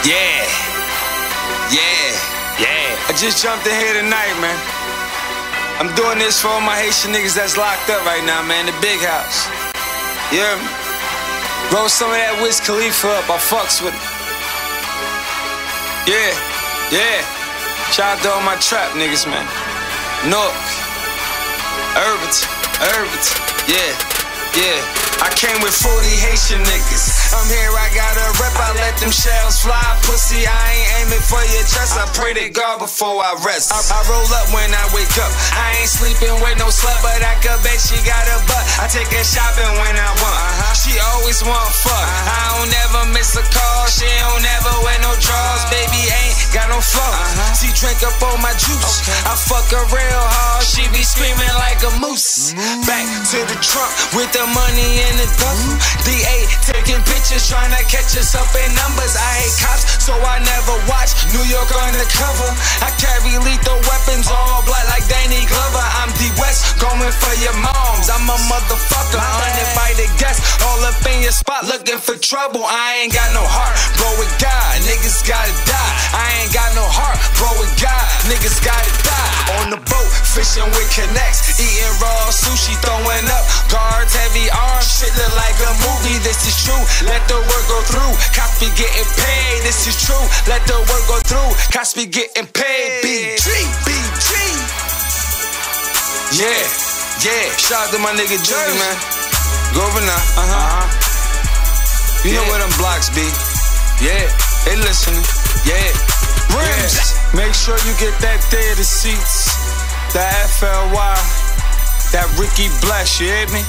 Yeah. I just jumped in here tonight, man. I'm doing this for all my Haitian niggas that's locked up right now, man. The big house. You hear me? Roll some of that Wiz Khalifa up. I fucks with it. Yeah. Shout out to all my trap niggas, man. Nook. Urban. Yeah. I came with 40 Haitian niggas. I'm here, I got a rep, I let them shells fly. Pussy, I ain't aiming for your chest. I pray to God before I rest. I roll up when I wake up. I ain't sleeping with no slut, but I could bet she got a butt. I take her shopping when I want. She always want fuck. I don't never miss a call. She don't never wear no drawers. Baby ain't got no flow. She drink up all my juice. I fuck her real hard. She be screaming like a moose. Back to the trunk with the money in the duffel. DA taking pictures, trying to catch us up in numbers. I hate cops, so I never watch New York undercover. I carry lethal weapons, all black like Danny Glover. I'm D West, going for your moms. I'm a motherfucker, hunted by the guests, all up in your spot, looking for trouble. I ain't got no heart, bro, with God, niggas gotta die. I ain't got no heart, bro, with God, niggas gotta die. On the boat, fishing with connects, eating raw sushi, throwing up guards, heavy arms. Shit look like a movie, this is true. Let the work go through, cops be getting paid. This is true, let the work go through, cops be getting paid. BG. Yeah. Shout out to my nigga Jody, man. Go over now. You know where them blocks be. Yeah, they listening. Yeah. Make sure you get that theater seats, that FLY, that Ricky Bless, you hear me?